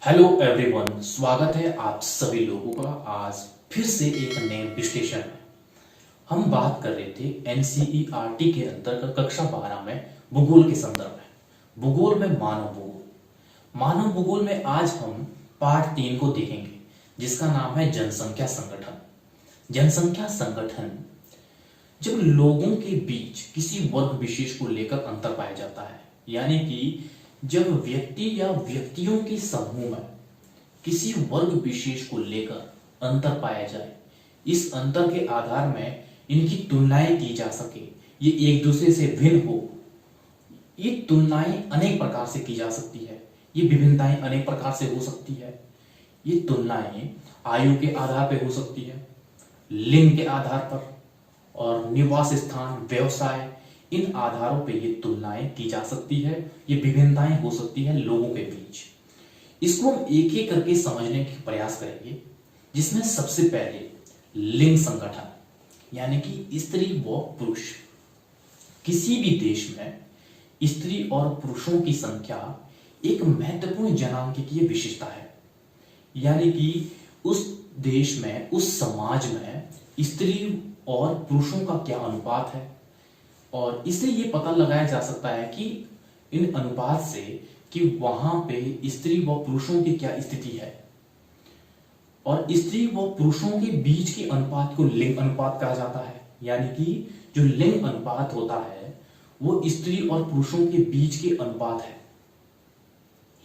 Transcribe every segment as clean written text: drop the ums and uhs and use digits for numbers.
Hello everyone, स्वागत है आप सभी लोगों का आज फिर से एक नए विश्लेषण में। हम बात कर रहे थे एनसीईआरटी के अंतर्गत कक्षा 12 में भूगोल के संदर्भ में। भूगोल में मानव भूगोल में आज हम पार्ट 3 को देखेंगे, जिसका नाम है जनसंख्या संगठन। जनसंख्या संगठन जब लोगों के बीच किसी वर्ग विशेष को लेकर अंतर पाया जाता है, यानी कि जब व्यक्ति या व्यक्तियों के समूह में किसी वर्ग विशेष को लेकर अंतर पाया जाए, इस अंतर के आधार में इनकी तुलनाएं की जा सके, ये एक दूसरे से भिन्न हो। ये तुलनाएं अनेक प्रकार से की जा सकती है, ये विभिन्नताएं अनेक प्रकार से हो सकती है। ये तुलनाएं आयु के आधार पर हो सकती है, लिंग के आधार पर और निवास स्थान, व्यवसाय, इन आधारों पे ये तुलनाएं की जा सकती है। ये विभिन्नताएं हो सकती है लोगों के बीच। इसको हम एक एक करके समझने के प्रयास करेंगे, जिसमें सबसे पहले लिंग संगठन, यानी कि स्त्री व पुरुष। किसी भी देश में स्त्री और पुरुषों की संख्या एक महत्वपूर्ण जनांकीय विशेषता है, यानी कि उस देश में, उस समाज में स्त्री और पुरुषों का क्या अनुपात है, और इससे ये पता लगाया जा सकता है कि इन अनुपात से कि वहां पे स्त्री व पुरुषों की क्या स्थिति है। और स्त्री व पुरुषों के बीच के अनुपात को लिंग अनुपात कहा जाता है, यानी कि जो लिंग अनुपात होता है वो स्त्री और पुरुषों के बीच के अनुपात है।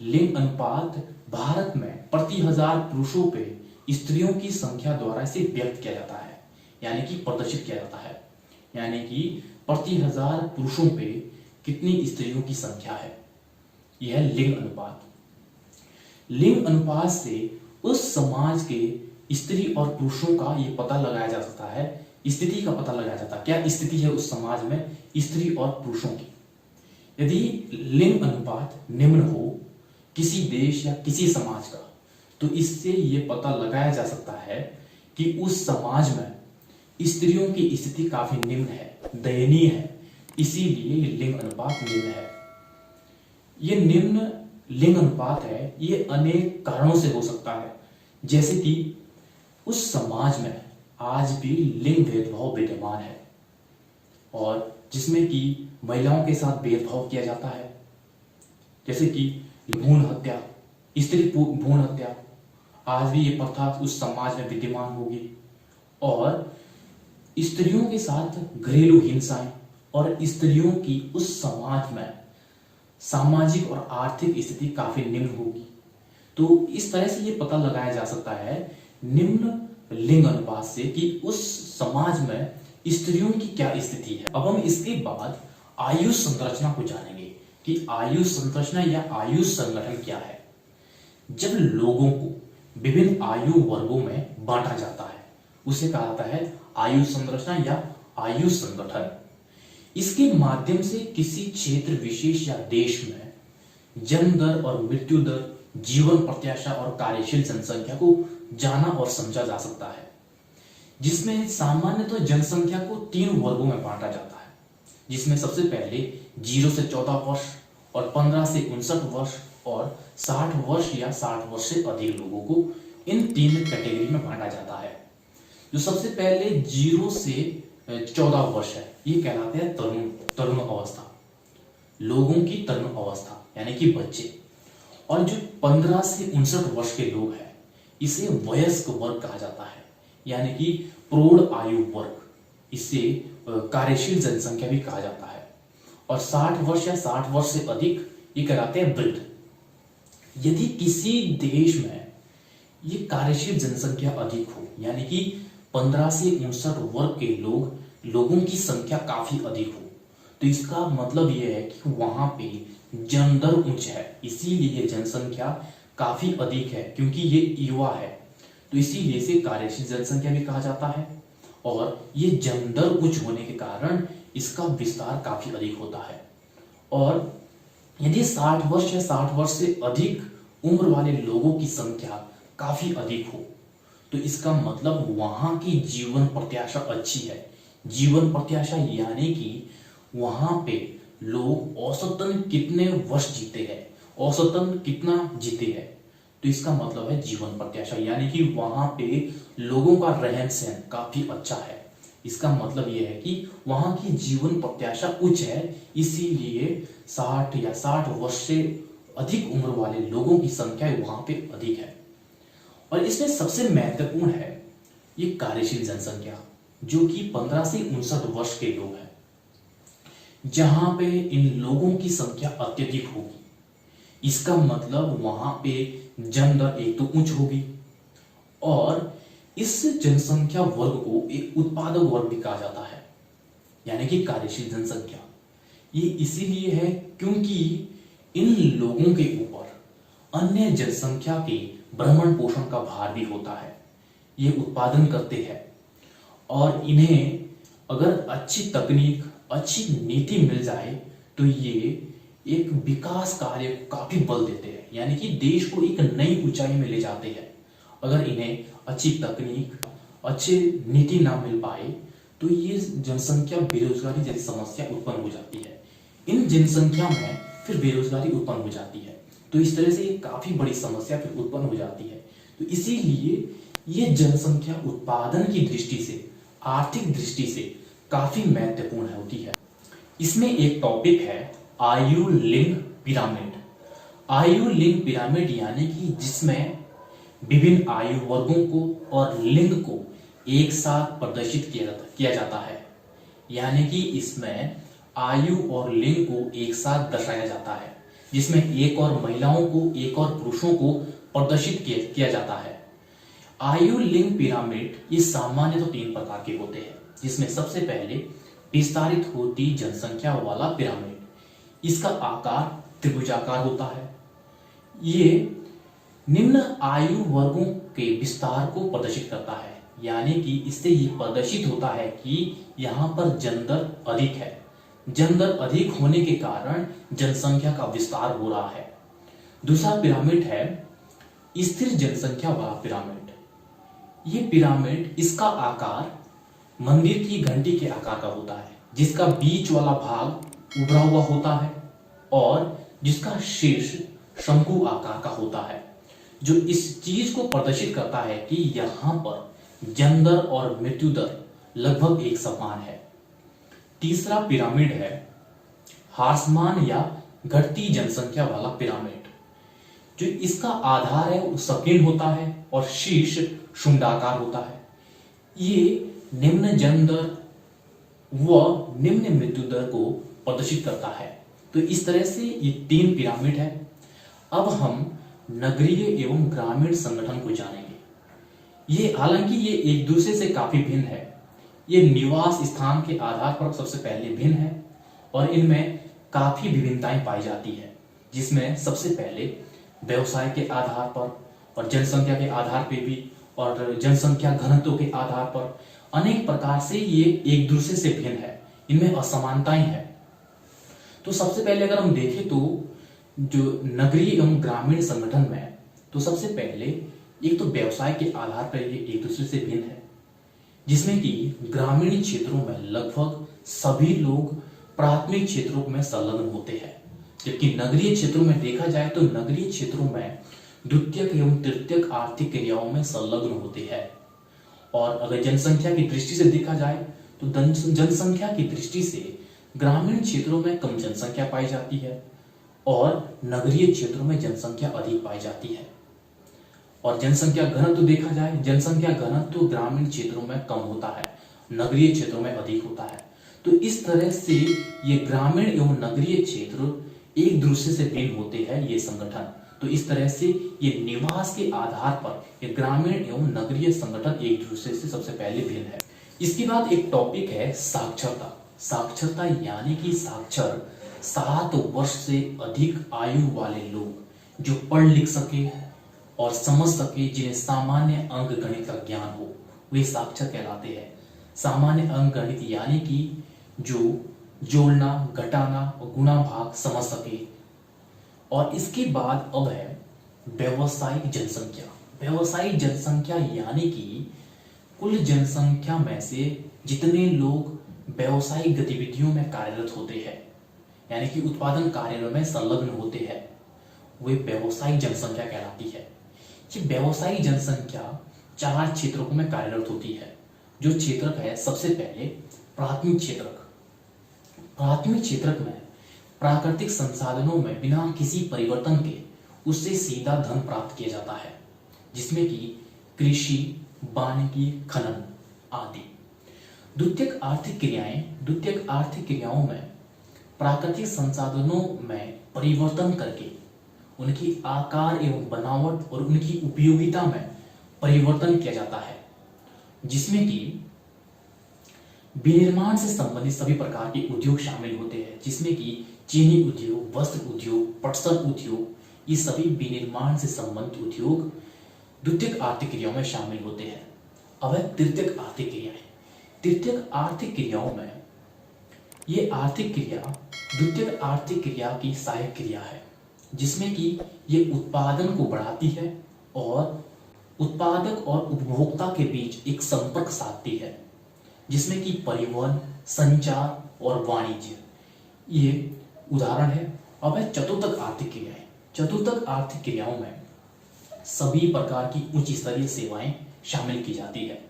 लिंग अनुपात भारत में प्रति 1000 पुरुषों पे स्त्रियों की संख्या द्वारा इसे व्यक्त किया जाता है, यानी कि प्रदर्शित किया जाता है, यानी कि प्रति 1000 पुरुषों पे कितनी स्त्रियों की संख्या है, यह लिंग अनुपात। लिंग अनुपात से उस समाज के स्त्री और पुरुषों का यह पता लगाया जा सकता है, स्थिति का पता लगाया जाता है, क्या स्थिति है उस समाज में स्त्री और पुरुषों की। यदि लिंग अनुपात निम्न हो किसी देश या किसी समाज का, तो इससे यह पता लगाया जा सकता है कि उस समाज में स्त्रियों की स्थिति काफी निम्न है, दयनीय है, इसीलिए ये लिंग अनुपात निम्न है। ये निम्न लिंग अनुपात है, ये अनेक कारणों से हो सकता है, जैसे कि उस समाज में आज भी लिंग भेदभाव विद्यमान है, और जिसमें कि महिलाओं के साथ भेदभाव किया जाता है, जैसे कि भ्रूण हत्या, स्त्री भ्रूण हत्या, आज भी ये प्रथा उस समाज में विद्यमान होगी। और स्त्रियों के साथ घरेलू हिंसाएं, और स्त्रियों की उस समाज में सामाजिक और आर्थिक स्थिति काफी निम्न होगी। तो इस तरह से ये पता लगाया जा सकता है निम्न लिंग अनुपात से कि उस समाज में स्त्रियों की क्या स्थिति है। अब हम इसके बाद आयु संरचना को जानेंगे कि आयु संरचना या आयु संगठन क्या है। जब लोगों को विभिन्न आयु वर्गों में बांटा जाता है, उसे कहा जाता है आयु संरचना या आयु संगठन। इसके माध्यम से किसी क्षेत्र विशेष या देश में जन्म दर और मृत्यु दर, जीवन प्रत्याशा और कार्यशील जनसंख्या को जाना और समझा जा सकता है, जिसमें सामान्यतः जनसंख्या को 3 वर्गों में बांटा जाता है, जिसमें सबसे पहले 0 से 14 वर्ष और 15 से 59 वर्ष और 60 वर्ष या 60 वर्ष से अधिक लोगों को इन 3 कैटेगरी में बांटा जाता है। जो सबसे पहले 0 से 14 वर्ष है, ये कहलाते हैं तरुण अवस्था, लोगों की तरुण अवस्था यानी कि बच्चे। और जो 15 से 59 वर्ष के लोग हैं, इसे वयस्क वर्ग कहा जाता है, यानी कि प्रौढ़ आयु वर्ग, इसे कार्यशील जनसंख्या भी कहा जाता है। और 60 वर्ष या 60 वर्ष से अधिक ये कहलाते हैं वृद्ध। यदि किसी देश में ये कार्यशील जनसंख्या अधिक हो, यानी कि 15 से 59 वर्ग के लोगों की संख्या काफी अधिक हो, तो इसका मतलब यह है कि वहां पे जन्म दर उच्च है, इसीलिए जनसंख्या काफी अधिक है, क्योंकि ये युवा है, तो इसीलिए इसे कार्यशील जनसंख्या भी कहा जाता है। और ये जन्म दर उच्च होने के कारण इसका विस्तार काफी अधिक होता है। और यदि 60 वर्ष या 60 वर्ष से अधिक उम्र वाले लोगों की संख्या काफी अधिक हो, तो इसका मतलब वहां की जीवन प्रत्याशा अच्छी है। जीवन प्रत्याशा यानी कि वहां पे लोग औसतन कितने वर्ष जीते हैं, औसतन कितना जीते हैं, तो इसका मतलब है जीवन प्रत्याशा, यानी कि वहां पे लोगों का रहन सहन काफी अच्छा है। इसका मतलब यह है कि वहां की जीवन प्रत्याशा उच्च है, इसीलिए 60 या 60 वर्ष से अधिक उम्र वाले लोगों की संख्या वहां पे अधिक है। और इसमें सबसे महत्वपूर्ण है ये कार्यशील जनसंख्या, जो कि 15 से 59 वर्ष के लोग हैं, जहां पे इन लोगों की संख्या अत्यधिक होगी। इसका मतलब वहां पे जनदर एक तो उच्च होगी, और इस जनसंख्या वर्ग को एक उत्पादक वर्ग भी कहा जाता है, यानी कि कार्यशील जनसंख्या। ये इसीलिए है क्योंकि इन लोगों के ऊपर अन्य जनसंख्या के भरण पोषण का भार भी होता है। ये उत्पादन करते हैं और इन्हें अगर अच्छी तकनीक, अच्छी नीति मिल जाए तो ये एक विकास कार्य को काफी बल देते हैं, यानी कि देश को एक नई ऊंचाई में ले जाते हैं। अगर इन्हें अच्छी तकनीक, अच्छी नीति ना मिल पाए तो ये जनसंख्या बेरोजगारी जैसी समस्या उत्पन्न हो जाती है। इन जनसंख्या में फिर बेरोजगारी उत्पन्न हो जाती है, तो इस तरह से ये काफी बड़ी समस्या फिर उत्पन्न हो जाती है। तो इसीलिए ये जनसंख्या उत्पादन की दृष्टि से, आर्थिक दृष्टि से काफी महत्वपूर्ण होती है। इसमें एक टॉपिक है आयु लिंग पिरामिड। आयु लिंग पिरामिड यानी कि जिसमें विभिन्न आयु वर्गों को और लिंग को एक साथ प्रदर्शित किया जाता है, यानी कि इसमें आयु और लिंग को एक साथ दर्शाया जाता है, जिसमें एक और महिलाओं को, एक और पुरुषों को प्रदर्शित किया जाता है। आयु लिंग पिरामिड ये सामान्य तो 3 प्रकार के होते हैं, जिसमें सबसे पहले विस्तारित होती जनसंख्या वाला पिरामिड। इसका आकार त्रिभुजाकार होता है। ये निम्न आयु वर्गों के विस्तार को प्रदर्शित करता है, यानी कि इससे ये प्रदर्शित होता है कि यहाँ पर जनदर अधिक है। जनदर अधिक होने के कारण जनसंख्या का विस्तार हो रहा है। दूसरा पिरामिड है स्थिर जनसंख्या वाला पिरामिड। ये पिरामिड, इसका आकार मंदिर की घंटी के आकार का होता है, जिसका बीच वाला भाग उभरा हुआ होता है और जिसका शीर्ष शंकु आकार का होता है, जो इस चीज को प्रदर्शित करता है कि यहां पर जन्म दर और मृत्यु दर लगभग एक समान है। तीसरा पिरामिड है ह्रासमान या घटती जनसंख्या वाला पिरामिड। जो इसका आधार है वो संकीर्ण होता है और शीर्ष शुंडाकार होता है। ये निम्न जन्म दर व निम्न मृत्यु दर को प्रदर्शित करता है। तो इस तरह से ये 3 पिरामिड है। अब हम नगरीय एवं ग्रामीण संगठन को जानेंगे। ये हालांकि ये एक दूसरे से काफी भिन्न है। ये निवास स्थान के आधार पर सबसे पहले भिन्न है और इनमें काफी विभिन्नताएं पाई जाती है, जिसमें सबसे पहले व्यवसाय के आधार पर और जनसंख्या के आधार पर भी और जनसंख्या घनत्व के आधार पर अनेक प्रकार से ये एक दूसरे से भिन्न है। इनमें असमानताएं हैं। तो सबसे पहले अगर हम देखें तो जो नगरीय एवं ग्रामीण संगठन में, तो सबसे पहले एक तो व्यवसाय के आधार पर ये एक दूसरे से भिन्न है, जिसमें कि ग्रामीण क्षेत्रों में लगभग सभी लोग प्राथमिक क्षेत्रों में संलग्न होते हैं, जबकि नगरीय क्षेत्रों में देखा जाए तो नगरीय क्षेत्रों में द्वितीयक एवं तृतीयक आर्थिक क्रियाओं में संलग्न होते हैं। और अगर जनसंख्या की दृष्टि से देखा जाए तो जनसंख्या की दृष्टि से ग्रामीण क्षेत्रों में कम जनसंख्या पाई जाती है और नगरीय क्षेत्रों में जनसंख्या अधिक पाई जाती है। और जनसंख्या घनत्व देखा जाए, जनसंख्या घनत्व ग्रामीण क्षेत्रों में कम होता है, नगरीय क्षेत्रों में अधिक होता है। तो इस तरह से ये ग्रामीण एवं नगरीय क्षेत्र एक दूसरे से भिन्न होते हैं ये संगठन। तो इस तरह से ये निवास के आधार पर ये ग्रामीण एवं नगरीय संगठन एक दूसरे से सबसे पहले भिन्न है। इसके बाद एक टॉपिक है साक्षरता। साक्षरता यानी कि साक्षर 7 वर्ष से अधिक आयु वाले लोग जो पढ़ लिख सके और समझ सके, जिन्हें सामान्य अंक गणित का ज्ञान हो, वे साक्षर कहलाते हैं। सामान्य अंक गणित यानी कि जो जोड़ना, घटाना और गुणा भाग समझ सके। और इसके बाद अब है व्यावसायिक जनसंख्या। व्यावसायिक जनसंख्या यानी कि कुल जनसंख्या में से जितने लोग व्यावसायिक गतिविधियों में कार्यरत होते हैं, यानी कि उत्पादन कार्यों में संलग्न होते हैं, वे व्यावसायिक जनसंख्या कहलाती है। कि व्यवसायिक जनसंख्या 4 क्षेत्रों में कार्यरत होती है। जो क्षेत्रक है, सबसे पहले प्राथमिक क्षेत्रक। प्राथमिक क्षेत्रक में प्राकृतिक संसाधनों में बिना किसी परिवर्तन के उससे सीधा धन प्राप्त किया जाता है, जिसमें कि कृषि, वानिकी, खनन आदि। द्वितीयक आर्थिक क्रियाओं में प्राकृतिक संसाधनों में परिवर्तन करके उनकी आकार एवं बनावट और उनकी उपयोगिता में परिवर्तन किया जाता है, जिसमें कि विनिर्माण से संबंधित सभी प्रकार के उद्योग शामिल होते हैं, जिसमें कि चीनी उद्योग, वस्त्र उद्योग, पटसन उद्योग, ये सभी विनिर्माण से संबंधित उद्योग द्वितीयक आर्थिक क्रियाओं में शामिल होते हैं। अब है तृतीयक आर्थिक क्रियाएं। तृतीयक आर्थिक क्रियाओं में ये आर्थिक क्रिया द्वितीयक आर्थिक क्रिया की सहायक क्रिया है, जिसमें कि ये उत्पादन को बढ़ाती है और उत्पादक और उपभोक्ता के बीच एक संपर्क साधती है, जिसमें कि परिवहन, संचार और वाणिज्य ये उदाहरण है। अब है चतुर्थक आर्थिक क्रियाएं। चतुर्थक आर्थिक क्रियाओं में सभी प्रकार की उच्च स्तरीय सेवाएं शामिल की जाती है,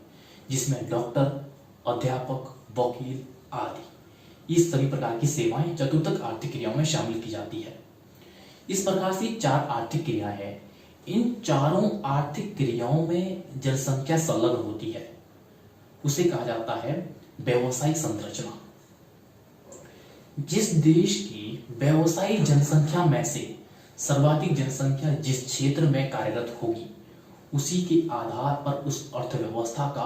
जिसमें डॉक्टर, अध्यापक, वकील आदि इस सभी प्रकार की सेवाएं चतुर्थक आर्थिक क्रियाओं में शामिल की जाती है। इस प्रकार से 4 आर्थिक क्रियाएं हैं। इन चारों आर्थिक क्रियाओं में जनसंख्या संलग्न होती है, उसे कहा जाता है व्यावसायिक संरचना। जिस देश की व्यावसायिक जनसंख्या में से सर्वाधिक जनसंख्या जिस क्षेत्र में कार्यरत होगी, उसी के आधार पर उस अर्थव्यवस्था का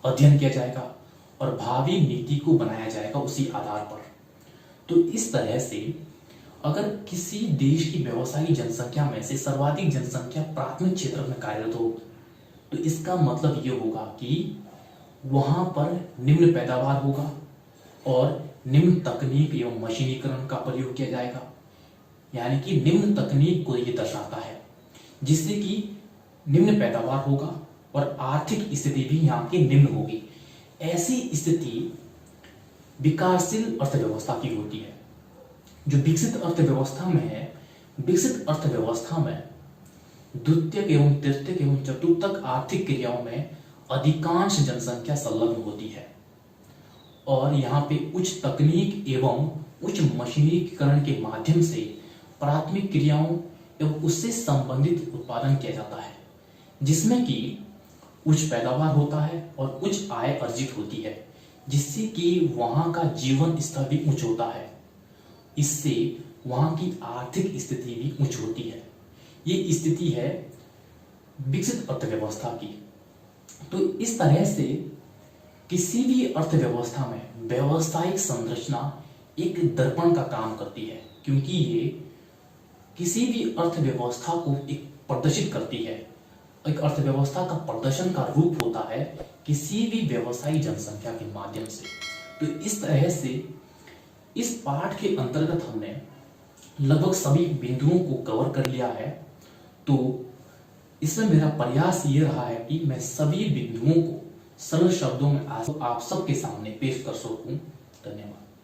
अध्ययन किया जाएगा और भावी नीति को बनाया जाएगा उसी आधार पर। तो इस तरह से अगर किसी देश की व्यावसायिक जनसंख्या में से सर्वाधिक जनसंख्या प्राथमिक क्षेत्र में कार्यरत हो, तो इसका मतलब ये होगा कि वहां पर निम्न पैदावार होगा और निम्न तकनीक एवं मशीनीकरण का प्रयोग किया जाएगा। यानी कि निम्न तकनीक को ये दर्शाता है, जिससे कि निम्न पैदावार होगा और आर्थिक स्थिति भी यहाँ की निम्न होगी। ऐसी स्थिति विकासशील अर्थव्यवस्था की होती है। जो विकसित अर्थव्यवस्था में है, विकसित अर्थव्यवस्था में द्वितीयक एवं तृतीयक एवं चतुर्थक आर्थिक क्रियाओं में अधिकांश जनसंख्या संलग्न होती है और यहाँ पे उच्च तकनीक एवं उच्च मशीनीकरण के माध्यम से प्राथमिक क्रियाओं एवं उससे संबंधित उत्पादन किया जाता है, जिसमें कि उच्च पैदावार होता है और उच्च आय अर्जित होती है, जिससे कि वहां का जीवन स्तर भी उच्च होता है। इससे वहां की आर्थिक स्थिति भी उच्च होती है। ये स्थिति है विकसित अर्थव्यवस्था की। तो इस तरह से किसी भी अर्थव्यवस्था में व्यावसायिक संरचना एक दर्पण का काम करती है, क्योंकि ये किसी भी अर्थव्यवस्था को एक प्रदर्शित करती है। एक अर्थव्यवस्था का प्रदर्शन का रूप होता है किसी भी व्यवसायिक जनसंख्या के माध्यम से। तो इस तरह से इस पाठ के अंतर्गत हमने लगभग सभी बिंदुओं को कवर कर लिया है। तो इसमें मेरा प्रयास ये रहा है कि मैं सभी बिंदुओं को सरल शब्दों में आप सबके सामने पेश कर सकूं। धन्यवाद।